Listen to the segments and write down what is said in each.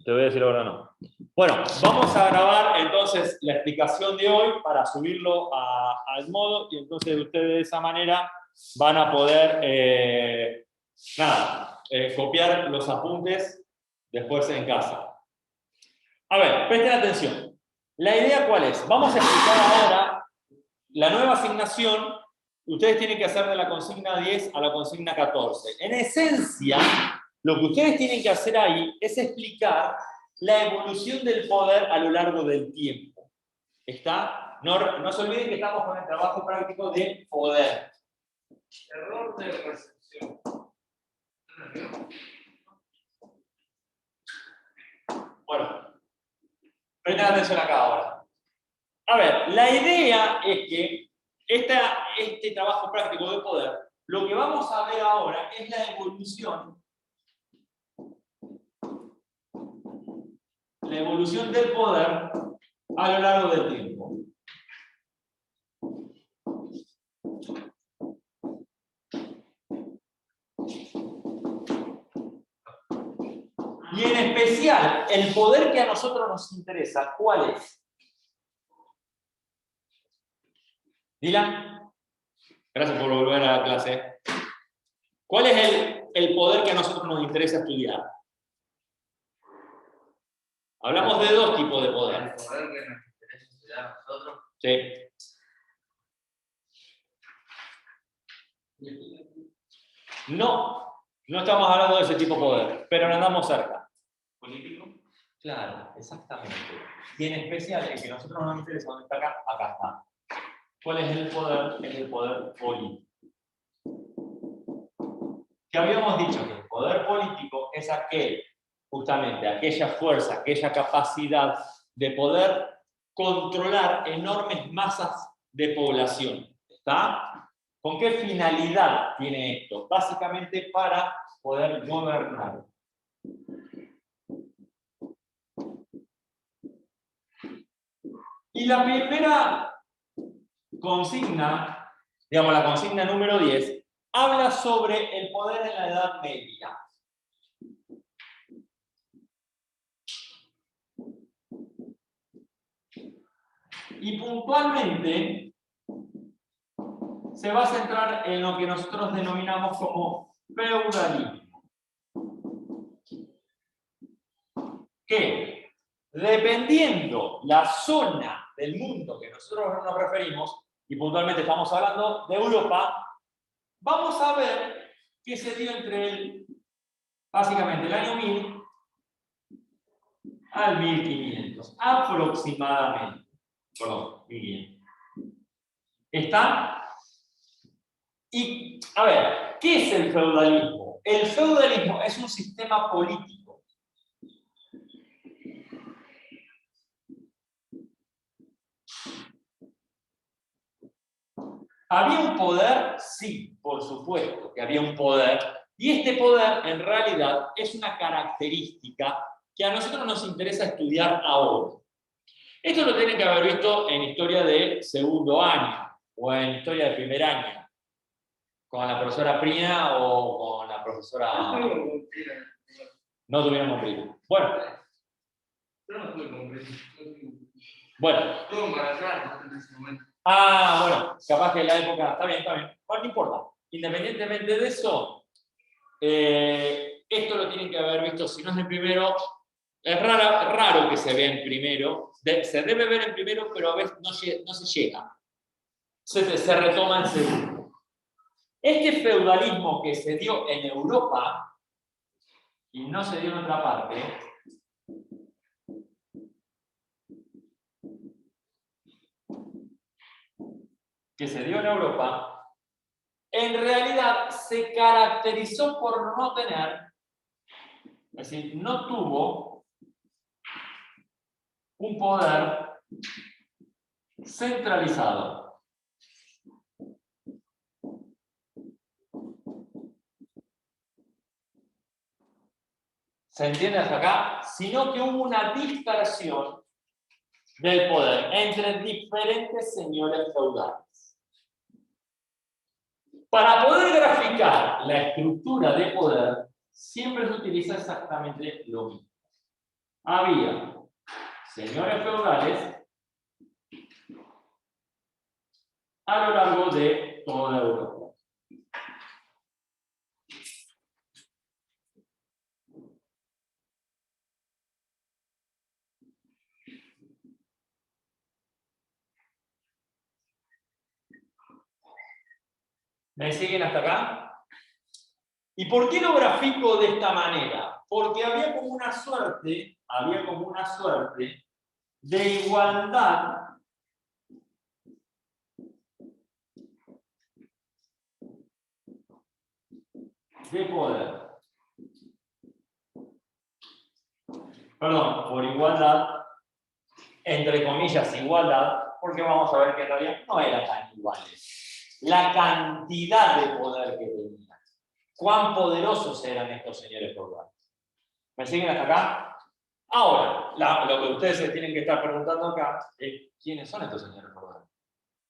Te voy a decir ahora no. Bueno, vamos a grabar entonces la explicación de hoy para subirlo al modo y entonces ustedes de esa manera van a poder copiar los apuntes después en casa. A ver, presten atención. La idea ¿cuál es? Vamos a explicar ahora la nueva asignación. Ustedes tienen que hacer de la consigna 10 a la consigna 14. En esencia, lo que ustedes tienen que hacer ahí es explicar la evolución del poder a lo largo del tiempo. ¿Está? No se olviden que estamos con el trabajo práctico de poder. Error de recepción. Bueno, presten atención acá ahora. A ver, la idea es que este trabajo práctico de poder, lo que vamos a ver ahora es la evolución del poder a lo largo del tiempo. Y en especial, el poder que a nosotros nos interesa, ¿cuál es? Dylan, gracias por volver a la clase. ¿Cuál es el poder que a nosotros nos interesa estudiar? Hablamos de dos tipos de poder. El poder que nos interesa estudiar a nosotros. Sí. No estamos hablando de ese tipo de poder, pero nos andamos cerca. ¿Político? Claro, exactamente. Y en especial, el que a nosotros nos interesa, ¿dónde está acá? Acá está. ¿Cuál es el poder? Es el poder político. Que habíamos dicho que el poder político es justamente aquella fuerza, aquella capacidad de poder controlar enormes masas de población. ¿Está? ¿Con qué finalidad tiene esto? Básicamente para poder gobernar. Y la primera consigna, digamos la consigna número 10, habla sobre el poder en la Edad Media. Y puntualmente se va a centrar en lo que nosotros denominamos como feudalismo. Que, dependiendo la zona del mundo que nosotros nos referimos, y puntualmente estamos hablando de Europa, vamos a ver qué se dio entre básicamente el año 1000 al 1500, aproximadamente. Perdón, 1500. ¿Está? Y, a ver, ¿qué es el feudalismo? El feudalismo es un sistema político. ¿Había un poder? Sí, por supuesto que había un poder. Y este poder, en realidad, es una característica que a nosotros nos interesa estudiar ahora. Esto lo tienen que haber visto en historia de segundo año o en historia de primer año, con la profesora Prina o con la profesora... No tuvieron con Prina. Bueno. Yo no tuve con Prina. Bueno. Estuve embarazada en ese momento. Ah, bueno, capaz que en la época... Está bien. Bueno, no importa. Independientemente de eso, esto lo tienen que haber visto, si no es en primero... Es raro que se vea en primero, se debe ver en primero, pero a veces no se llega. Se retoma en segundo. Este feudalismo que se dio en Europa y no se dio en otra parte, que se dio en Europa, en realidad se caracterizó por no tener, es decir, no tuvo un poder centralizado. ¿Se entiende hasta acá? Sino que hubo una dispersión del poder entre diferentes señores feudales. Para poder graficar la estructura de poder, siempre se utiliza exactamente lo mismo. había señores feudales a lo largo de toda Europa. ¿Me siguen hasta acá? ¿Y por qué lo grafico de esta manera? Porque había como una suerte de igualdad de poder. Perdón, por igualdad, entre comillas, igualdad, porque vamos a ver que en realidad no eran tan iguales. La cantidad de poder que tenían. Cuán poderosos eran estos señores feudales. ¿Me siguen hasta acá? Ahora, lo que ustedes se tienen que estar preguntando acá es ¿quiénes son estos señores feudales?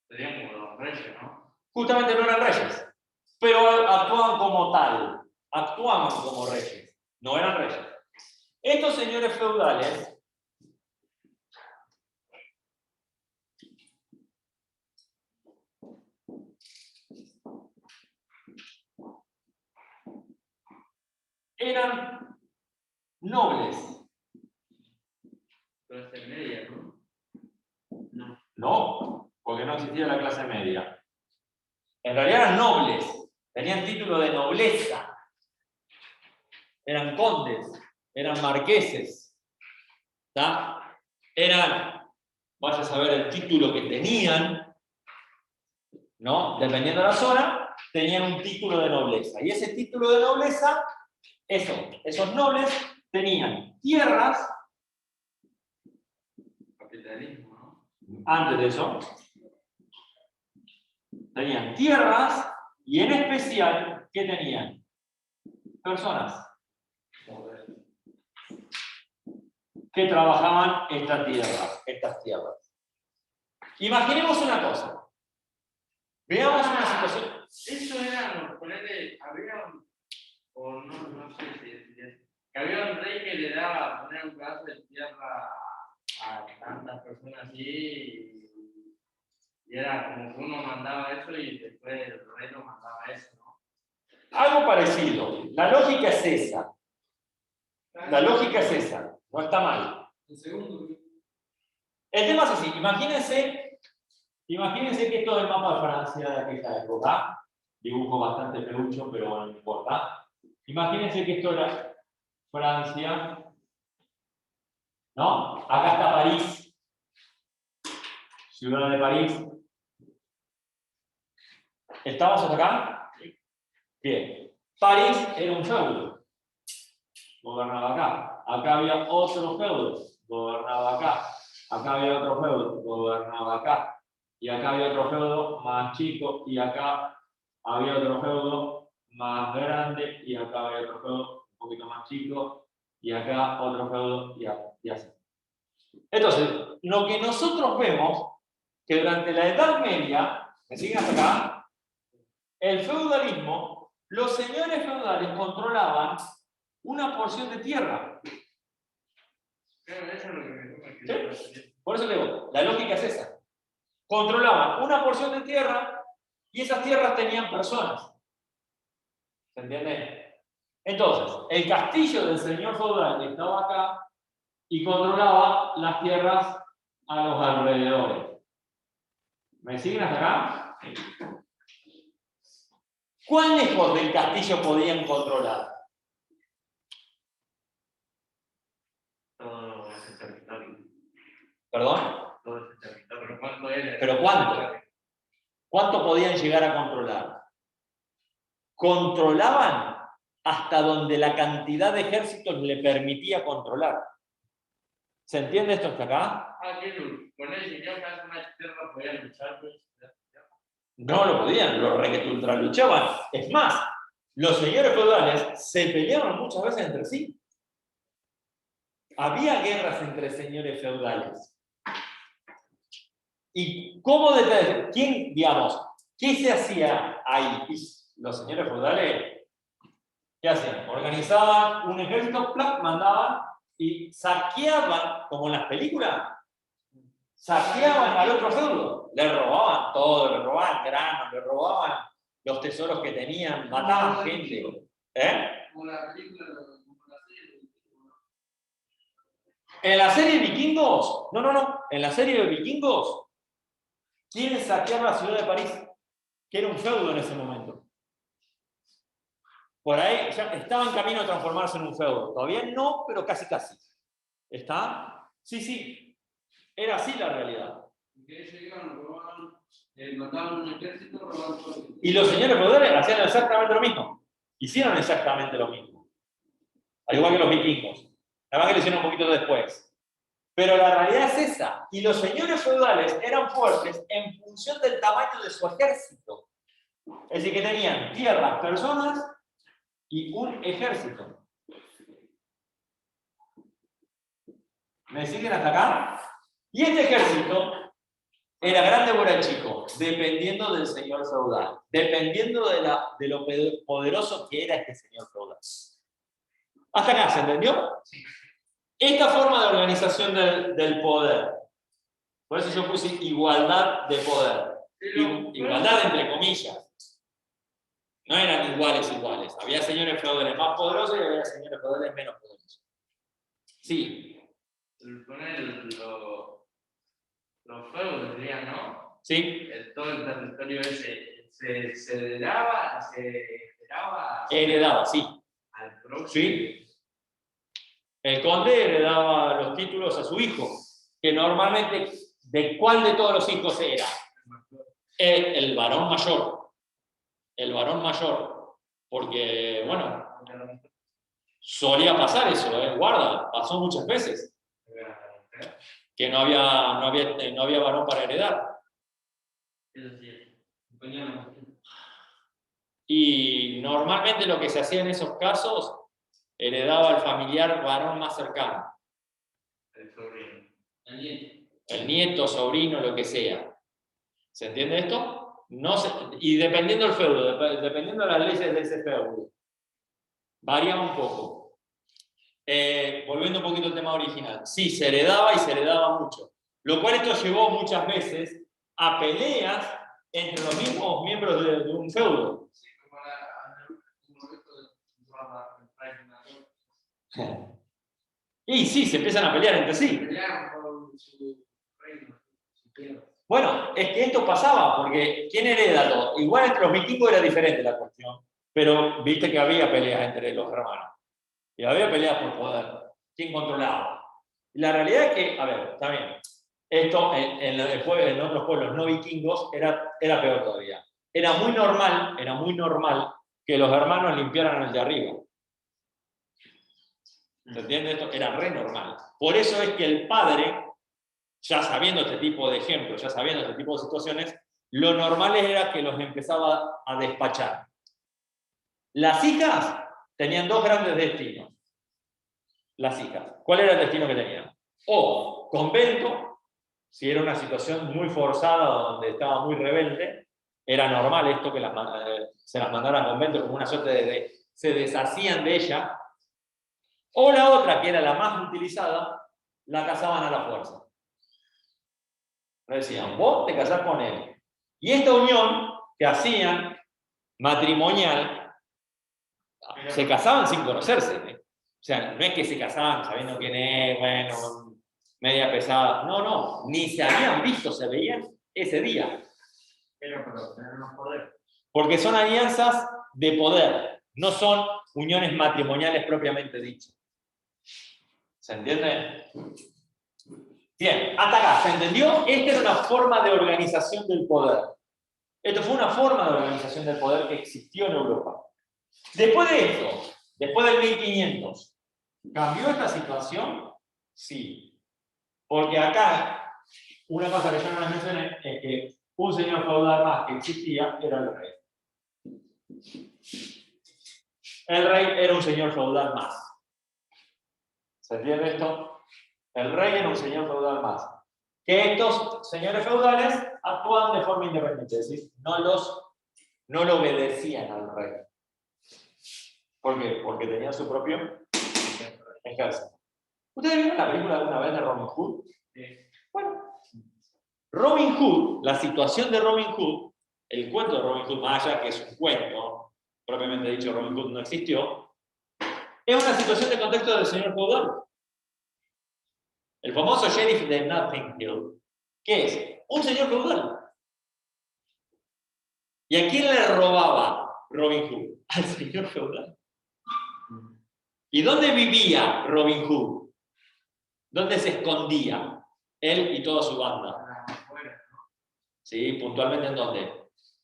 Serían como los reyes, ¿no? Justamente no eran reyes, pero actuaban como tal, actuaban como reyes, no eran reyes. Estos señores feudales eran nobles. Clase media, ¿no? No. No, porque no existía la clase media. En realidad eran nobles, tenían título de nobleza. Eran condes, eran marqueses. ¿Está? Eran, vaya a saber el título que tenían, ¿no? Dependiendo de la zona, tenían un título de nobleza. Y ese título de nobleza, esos nobles tenían tierras. Capitalismo, ¿no? Antes de eso, tenían tierras y en especial, ¿qué tenían? Personas que trabajaban estas tierras. Imaginemos una cosa. Veamos una situación. Eso era, ponerle, había, o no sé si que había un rey que le daba poner un pedazo de tierra a tantas personas así, y era como que uno mandaba eso y después el rey lo mandaba eso, ¿no? Algo parecido. La lógica es esa. La lógica es esa. No está mal. El segundo. El tema es así. Imagínense que esto es el mapa de Francia de aquella época. Dibujo bastante feucho, pero bueno, no importa. Imagínense que esto era Francia. ¿No? Acá está París. Ciudad de París. ¿Estamos hasta acá? Bien. París era un feudo. Gobernaba acá. Acá había otro feudo. Gobernaba acá. Acá había otro feudo. Gobernaba acá. Y acá había otro feudo más chico. Y acá había otro feudo más grande. Y acá había otro feudo un poquito más chico. Y acá otro feudo y así. Entonces, lo que nosotros vemos que durante la Edad Media, ¿me siguen hasta acá? El feudalismo, los señores feudales controlaban una porción de tierra. Pero eso es lo que ¿Sí? Por eso le digo, la lógica es esa. Controlaban una porción de tierra y esas tierras tenían personas. ¿Se entiende? Entonces, el castillo del señor feudal estaba acá y controlaba las tierras a los alrededores. ¿Me siguen hasta acá? ¿Cuán lejos del castillo podían controlar? todo ese territorio. ¿Perdón? Todo ese territorio. ¿Pero cuánto era? ¿Pero cuánto? ¿Cuánto podían llegar a controlar? Controlaban hasta donde la cantidad de ejércitos le permitía controlar. ¿Se entiende esto hasta acá? Ah, que con el señor que hace una tierra podía luchar, pues. No lo podían, lo ultraluchaban. Es más, los señores feudales se peleaban muchas veces entre sí. Había guerras entre señores feudales. ¿Y cómo determinar? ¿Quién, digamos, qué se hacía ahí? Los señores feudales, ¿qué hacían? Organizaban un ejército, mandaban y saqueaban, como en las películas, saqueaban al otro feudo. Le robaban todo, le robaban granos, le robaban los tesoros que tenían, mataban gente. Como la película, como la serie. En la serie de Vikingos, no. En la serie de Vikingos, quieren saquear la ciudad de París, que era un feudo en ese momento. Por ahí ya estaba en camino a transformarse en un feudo. Todavía no, pero casi. ¿Está? Sí. Era así la realidad. Que ellos iban, robaban, mataban un ejército, robaban todo. Y los señores feudales hacían exactamente lo mismo. Hicieron exactamente lo mismo. Al igual que los vikingos. Nada más que lo hicieron un poquito después. Pero la realidad es esa. Y los señores feudales eran fuertes en función del tamaño de su ejército. Es decir, que tenían tierras, personas y un ejército. ¿Me siguen hasta acá? Y este ejército era grande o era chico, dependiendo del señor feudal, dependiendo de lo poderoso que era este señor feudal. ¿Hasta acá se entendió? Esta forma de organización del poder. Por eso yo puse igualdad de poder. Igualdad entre comillas. No eran iguales. Había señores feudales más poderosos y había señores feudales menos poderosos. Sí. Los feudos serían, ¿no? Sí. Todo el territorio ese se heredaba Heredaba, sí. al próximo. Sí. El conde heredaba los títulos a su hijo, que normalmente, ¿de cuál de todos los hijos era? El varón mayor. El varón mayor. Porque, bueno, solía pasar eso, guarda, pasó muchas veces. Que no había varón para heredar. Y normalmente lo que se hacía en esos casos, heredaba al familiar varón más cercano. El sobrino. El nieto, sobrino, lo que sea. ¿Se entiende esto? Y dependiendo del feudo, dependiendo de las leyes de ese feudo, varía un poco. Volviendo un poquito al tema original. Sí, se heredaba y se heredaba mucho. Lo cual esto llevó muchas veces a peleas entre los mismos miembros de un feudo. Sí, como esto de Y sí, se empiezan a pelear entre sí. pelearon por su reino, su tierra. Bueno, es que esto pasaba, porque ¿quién hereda todo? Igual entre los vikingos era diferente la cuestión, pero viste que había peleas entre los hermanos. Y había peleas por poder. ¿Quién controlaba? Y la realidad es que, a ver, está bien, esto en otros pueblos no vikingos era peor todavía. Era muy normal que los hermanos limpiaran el de arriba. ¿Se entiende esto? Era re normal. Por eso es que el padre, ya sabiendo este tipo de ejemplos, ya sabiendo este tipo de situaciones, lo normal era que los empezaba a despachar. Las hijas tenían dos grandes destinos. Las hijas. ¿Cuál era el destino que tenían? O convento, si era una situación muy forzada donde estaba muy rebelde, era normal esto que se las mandaran a convento como una suerte de se deshacían de ella. O la otra, que era la más utilizada, la casaban a la fuerza. Le decían, vos te casás con él. Y esta unión que hacían, matrimonial, se casaban sin conocerse. O sea, no es que se casaban sabiendo quién es, bueno, media pesada. No, ni se habían visto, se veían ese día. Pero tener más poder. Porque son alianzas de poder, no son uniones matrimoniales propiamente dichas. ¿Se entiende? Bien, hasta acá, ¿se entendió? Esta era una forma de organización del poder. Esto fue una forma de organización del poder que existió en Europa. Después de esto, después del 1500, ¿cambió esta situación? Sí. Porque acá, una cosa que yo no les mencioné es que un señor feudal más que existía era el rey. El rey era un señor feudal más. ¿Se entiende esto? El rey era un señor feudal más. Que estos señores feudales actuaban de forma independiente, es decir, no lo obedecían al rey. ¿Por qué? Porque tenían su propio ejército. ¿Ustedes vieron la película alguna vez de Robin Hood? Sí. Bueno, Robin Hood, la situación de Robin Hood, el cuento de Robin Hood, más allá que es un cuento, propiamente dicho, Robin Hood no existió, es una situación de contexto del señor feudal. El famoso sheriff de Notting Hill, ¿qué es? Un señor feudal. ¿Y a quién le robaba Robin Hood? Al señor feudal. ¿Y dónde vivía Robin Hood? ¿Dónde se escondía él y toda su banda? Afuera, Sí, puntualmente ¿en dónde?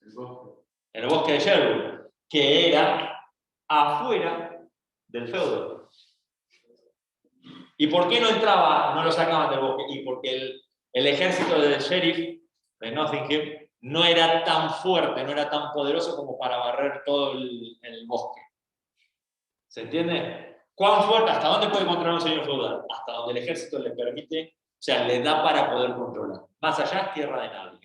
el bosque. En el bosque de Sherwood, que era afuera del feudo. ¿Y por qué no entraba, no lo sacaban del bosque? Y porque el ejército del sheriff de Notting Hill no era tan fuerte, no era tan poderoso como para barrer todo el bosque. ¿Se entiende? ¿Cuán fuerte? ¿Hasta dónde puede controlar un señor feudal? Hasta donde el ejército le permite, o sea, le da para poder controlar. Más allá es tierra de nadie.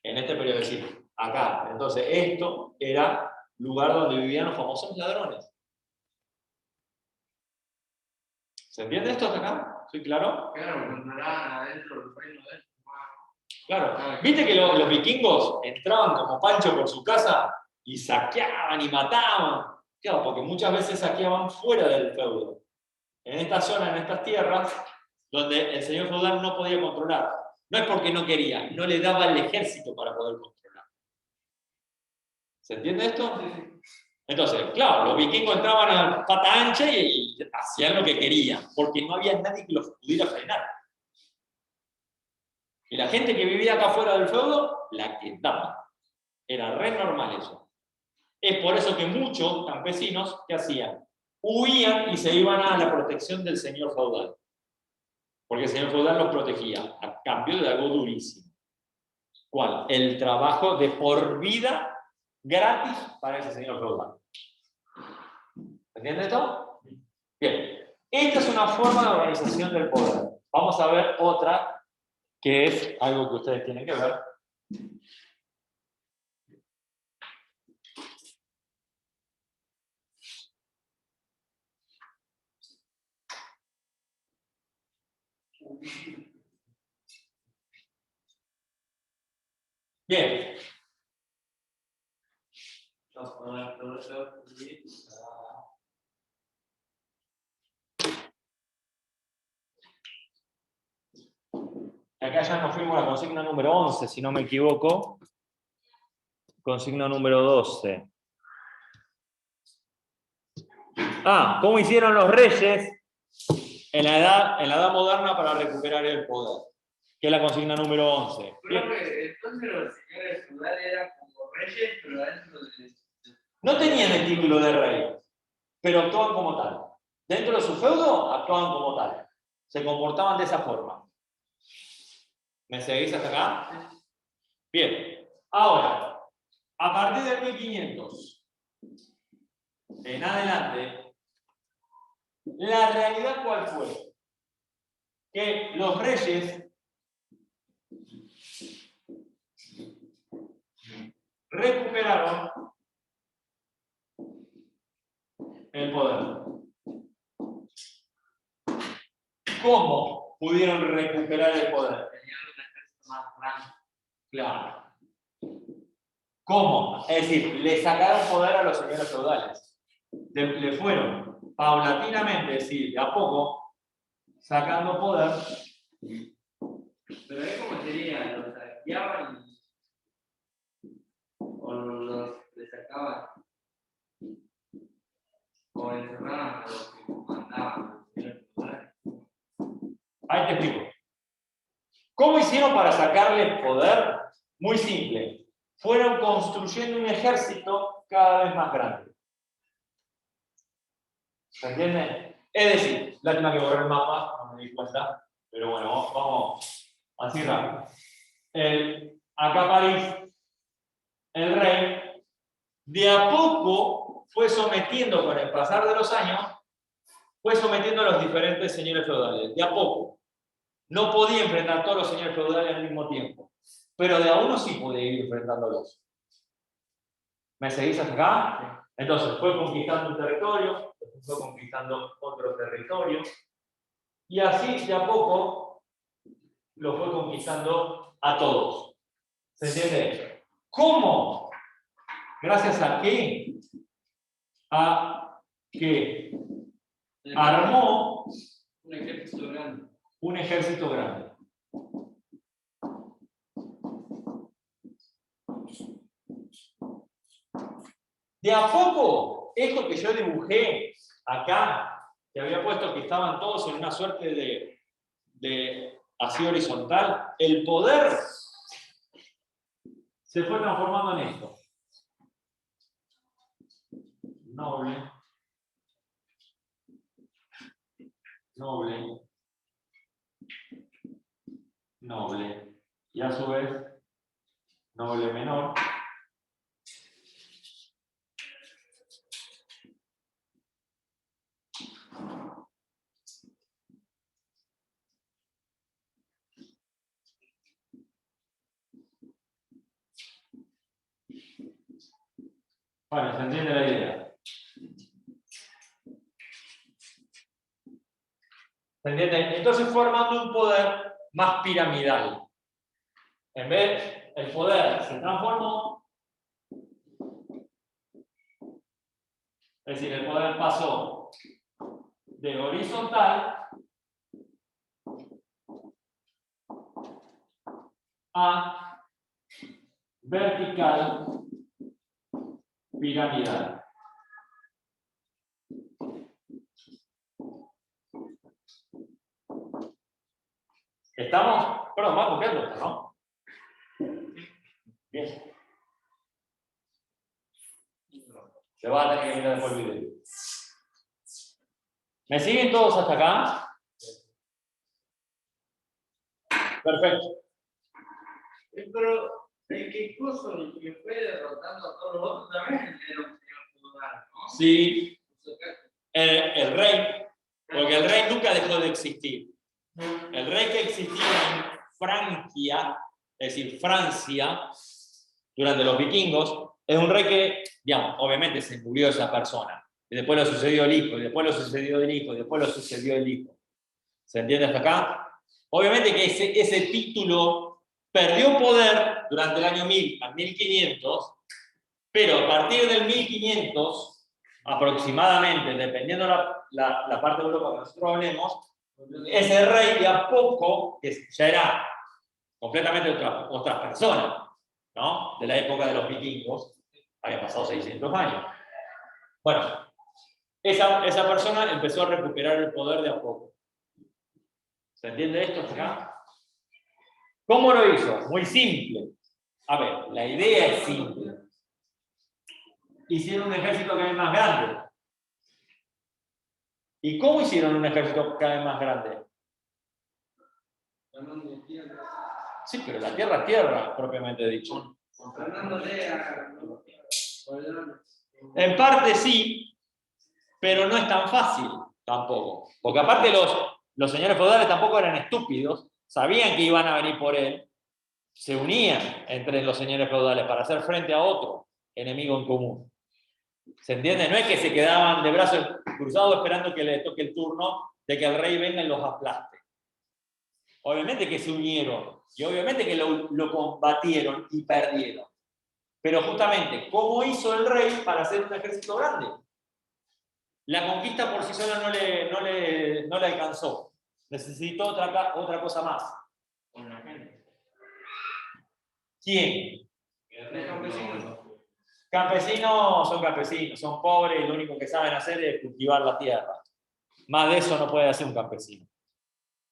En este periodo, es decir, acá. Entonces, esto era lugar donde vivían los famosos ladrones. ¿Se entiende esto hasta acá? ¿Soy claro? Claro, controlaban adentro el reino de él. Claro. ¿Viste que los vikingos entraban como Pancho por su casa y saqueaban y mataban? Claro, porque muchas veces saqueaban fuera del feudo. En esta zona, en estas tierras, donde el señor feudal no podía controlar. No es porque no quería, no le daba el ejército para poder controlar. ¿Se entiende esto? Entonces, claro, los vikingos entraban a pata ancha y hacían lo que querían, porque no había nadie que los pudiera frenar. Y la gente que vivía acá fuera del feudo, la quedaba. Era re normal eso. Es por eso que muchos campesinos, ¿qué hacían? Huían y se iban a la protección del señor feudal. Porque el señor feudal los protegía, a cambio de algo durísimo. ¿Cuál? El trabajo de por vida gratis para ese señor feudal. ¿Entiendes esto? Bien. Esta es una forma de organización del poder. Vamos a ver otra, que es algo que ustedes tienen que ver. Bien. Acá ya nos fuimos a la consigna número 11, si no me equivoco. Consigna número 12. ¿Cómo hicieron los reyes en la edad moderna para recuperar el poder? Que es la consigna número 11. Creo que entonces los señores feudales eran como reyes, pero adentro de... No tenían el título de rey, pero actuaban como tal. Dentro de su feudo actuaban como tal. Se comportaban de esa forma. ¿Me seguís hasta acá? Bien. Ahora, a partir del 1500 en adelante, la realidad ¿cuál fue? Que los reyes recuperaron el poder. ¿Cómo pudieron recuperar el poder? Tenían un ejército más grande. Claro. ¿Cómo? Es decir, le sacaron poder a los señores feudales. Le fueron paulatinamente, es decir, de a poco, sacando poder. Pero ahí como sería, los saqueaban o los le sacaban o encerraban a los que mandaban. Ahí te explico. ¿Cómo hicieron para sacarle poder? Muy simple. Fueron construyendo un ejército cada vez más grande. ¿Se entiende? Es decir, lástima que borré el mapa, no me di cuenta, pero bueno, vamos así rápido. Acá París, el rey, de a poco fue sometiendo, con el pasar de los años, fue sometiendo a los diferentes señores feudales. De a poco. No podía enfrentar a todos los señores feudales al mismo tiempo, pero de a uno sí podía ir enfrentándolos. ¿Me seguís hasta acá? Entonces, fue conquistando un territorio, fue conquistando otro territorio. Y así, de a poco, lo fue conquistando a todos. ¿Se entiende? ¿Cómo? ¿Gracias a qué? A que armó un ejército grande. Un ejército grande. De a poco, esto que yo dibujé acá, que había puesto que estaban todos en una suerte de así horizontal, el poder se fue transformando en esto. Noble. Noble. Noble. Y a su vez, noble menor. Bueno, se entiende la idea. ¿Se entiende? Entonces fue armando un poder más piramidal. En vez, el poder se transformó, es decir, el poder pasó de horizontal a vertical piramidal. ¿Estamos? Perdón, vamos a copiarlo esto, ¿no? Bien. Se va a tener que mirar después el video. ¿Me siguen todos hasta acá? Perfecto. Pero el que puso, el que fue derrotando a todos los otros también era un señor feudal, ¿no? Sí. El rey, porque el rey nunca dejó de existir. El rey que existía en Francia, es decir, Francia, durante los vikingos, es un rey que, digamos, obviamente se murió esa persona. Y después lo sucedió el hijo, y después lo sucedió el hijo, y después lo sucedió el hijo. ¿Se entiende hasta acá? Obviamente que ese título perdió poder durante el año 1000 al 1500, pero a partir del 1500, aproximadamente, dependiendo la parte de Europa que nosotros hablemos, ese rey de a poco, que ya era completamente otra persona, ¿no? De la época de los vikingos, había pasado 600 años. Bueno, esa persona empezó a recuperar el poder de a poco. ¿Se entiende esto acá? ¿Cómo lo hizo? Muy simple. A ver, la idea es simple. Hicieron un ejército cada vez más grande. ¿Y cómo hicieron un ejército cada vez más grande? Sí, pero la tierra es tierra, propiamente dicho. En parte sí, pero no es tan fácil tampoco. Porque aparte los señores feudales tampoco eran estúpidos, sabían que iban a venir por él, se unían entre los señores feudales para hacer frente a otro enemigo en común. ¿Se entiende? No es que se quedaban de brazos cruzados esperando que le toque el turno de que el rey venga y los aplaste. Obviamente que se unieron y obviamente que lo combatieron y perdieron. Pero justamente, ¿cómo hizo el rey para hacer un ejército grande? La conquista por sí sola no le alcanzó. Necesitó otra cosa más. Con la gente. ¿Quién? Los campesinos. Campesinos son campesinos, son pobres y lo único que saben hacer es cultivar la tierra. Más de eso no puede hacer un campesino.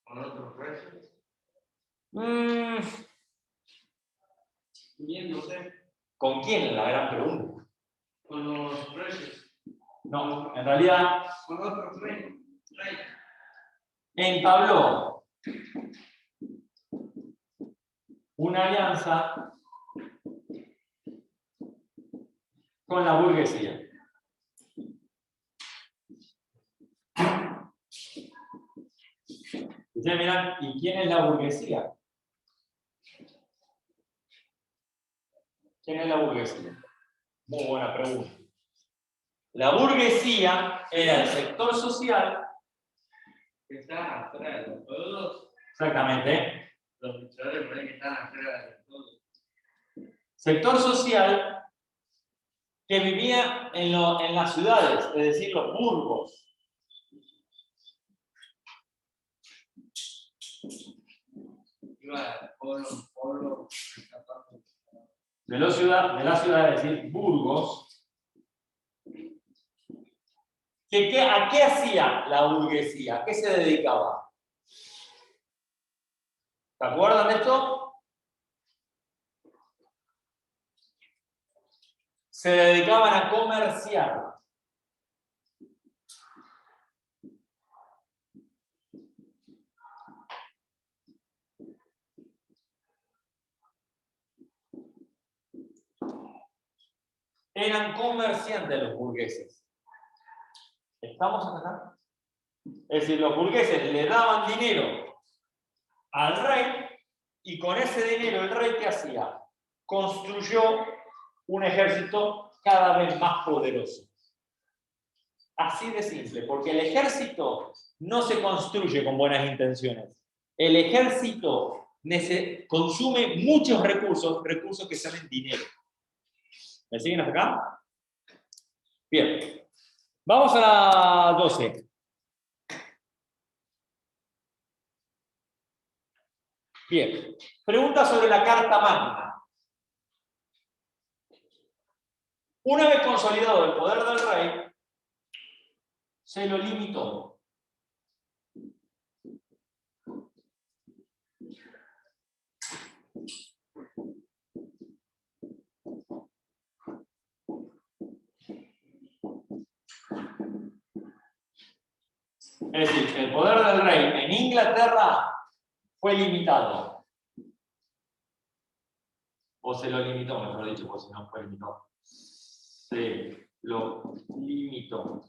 Con otros precios. ¿Con quién es la gran pregunta? Con los precios. No, en realidad. Con otros reyes. Entabló una alianza con la burguesía. Ustedes miran, ¿y quién es la burguesía? ¿Quién es la burguesía? Muy buena pregunta. La burguesía era el sector social que están afuera de los todos. Exactamente. Los luchadores por ahí que están afuera de los todos. Sector social que vivía en las ciudades, es decir, los burgos. Iba al polo, De la ciudad, es decir, burgos. ¿A qué hacía la burguesía? ¿A qué se dedicaba? ¿Se acuerdan de esto? Se dedicaban a comerciar. Eran comerciantes los burgueses. ¿Estamos acá? Es decir, los burgueses le daban dinero al rey y con ese dinero el rey, ¿qué hacía? Construyó un ejército cada vez más poderoso. Así de simple, porque el ejército no se construye con buenas intenciones. El ejército consume muchos recursos que salen dinero. ¿Me siguen hasta acá? Bien. Vamos a la 12. Bien. Pregunta sobre la Carta Magna. Una vez consolidado el poder del rey, se lo limitó. Es decir, el poder del rey en Inglaterra fue limitado. O se lo limitó, mejor dicho, porque si no fue limitado. Se lo limitó.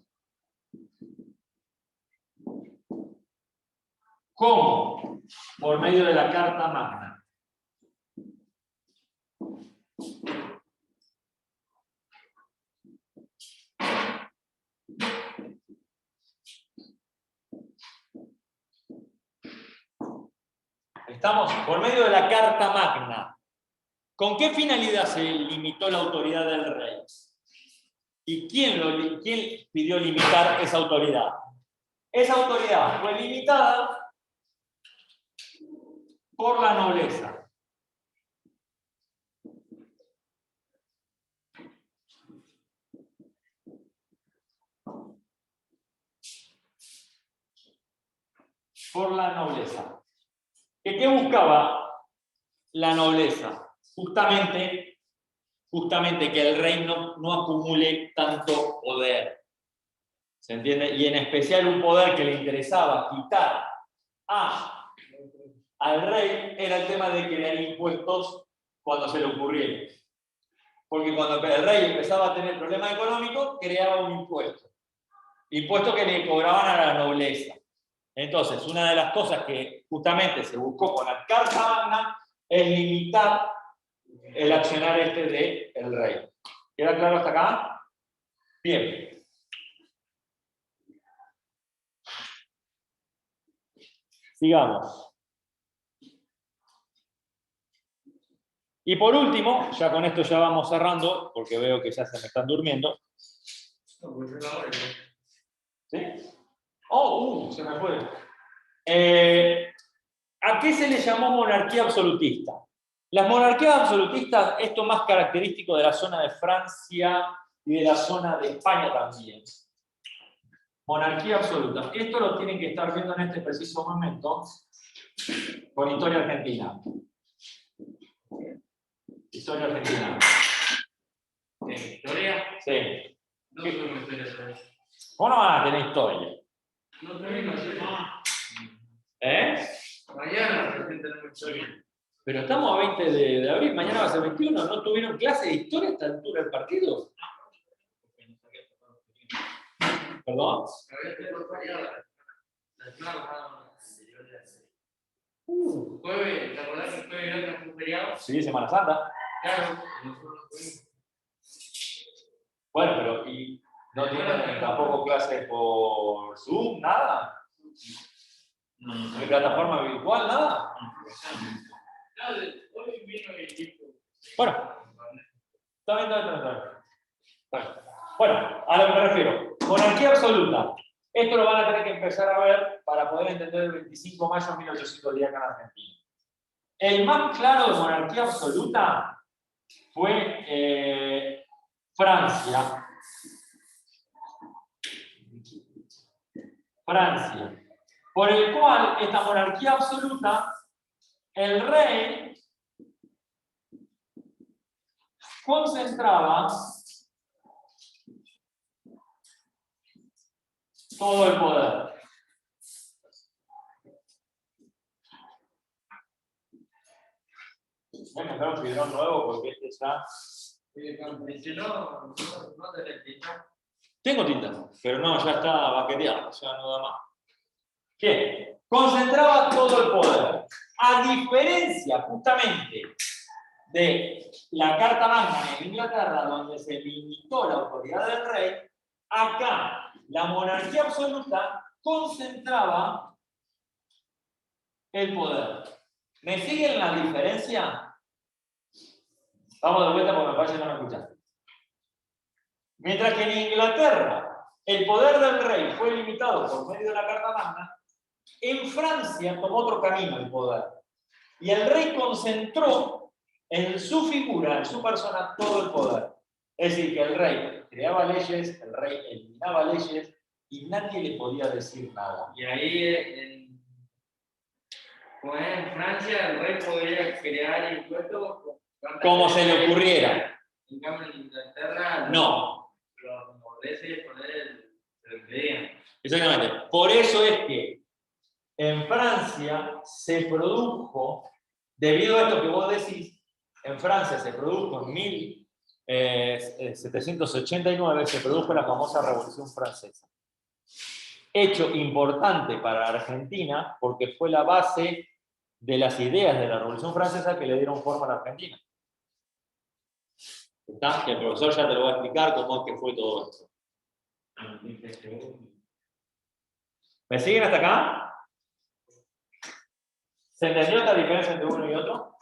¿Cómo? Por medio de la Carta Magna. Estamos por medio de la Carta Magna. ¿Con qué finalidad se limitó la autoridad del rey? ¿Y quién pidió limitar esa autoridad? Esa autoridad fue limitada por la nobleza. Por la nobleza. ¿Qué buscaba la nobleza? Justamente que el rey no acumule tanto poder. ¿Se entiende? Y en especial un poder que le interesaba quitar al rey era el tema de crear impuestos cuando se le ocurriera. Porque cuando el rey empezaba a tener problemas económicos, creaba un impuesto. Impuesto que le cobraban a la nobleza. Entonces, una de las cosas que justamente se buscó con la Carta Magna es limitar el accionar del rey. ¿Queda claro hasta acá? Bien. Sigamos. Y por último, ya con esto ya vamos cerrando, porque veo que ya se me están durmiendo. ¿Sí? Se me fue. ¿A qué se le llamó monarquía absolutista? Las monarquías absolutistas, esto más característico de la zona de Francia y de la zona de España también. Monarquía absoluta. Esto lo tienen que estar viendo en este preciso momento con Historia Argentina. Historia Argentina. ¿Historia? Sí. No tengo historia. ¿Cómo no van a tener historia? No tengo historia. Mañana tenemos historia. Pero estamos a 20 de abril, mañana va a ser 21. ¿No tuvieron clase de historia a esta altura del partido? ¿Perdón? Jueves, ¿te acordás que jueves era un feriado? Sí, Semana Santa. Claro, nosotros fuimos. Bueno, pero ¿y no tienen tampoco clases por Zoom? ¿Nada? ¿De plataforma virtual? Nada. Hoy vino el equipo. Bueno, está bien. Bueno, a lo que me refiero. Monarquía absoluta. Esto lo van a tener que empezar a ver para poder entender el 25 de mayo de 1810 acá en Argentina. El más claro de monarquía absoluta fue Francia. Por el cual esta monarquía absoluta, el rey concentraba todo el poder. Voy a comprar un fidrón nuevo porque este ya... Si no te repito. Tengo tinta, pero no, ya está baqueteado, ya no da más. Bien, concentraba todo el poder. A diferencia, justamente, de la Carta Magna en Inglaterra, donde se limitó la autoridad del rey, acá la monarquía absoluta concentraba el poder. ¿Me siguen la diferencia? Vamos de vuelta porque me parece que no me escuchaste. Mientras que en Inglaterra el poder del rey fue limitado por medio de la Carta Magna, en Francia tomó otro camino el poder. Y el rey concentró en su figura, en su persona, todo el poder. Es decir, que el rey creaba leyes, el rey eliminaba leyes y nadie le podía decir nada. Y ahí, en Francia, el rey podría crear impuestos como se le ocurriera. En cambio, en Inglaterra, no. Los nobles y poder se lo pedían. Exactamente. Por eso es que en Francia se produjo, debido a esto que vos decís, en Francia se produjo en 1789, se produjo la famosa Revolución Francesa. Hecho importante para Argentina porque fue la base de las ideas de la Revolución Francesa que le dieron forma a la Argentina. ¿Está? Que el profesor ya te lo va a explicar cómo es que fue todo esto. ¿Me siguen hasta acá? ¿Se entendió esta diferencia entre uno y otro?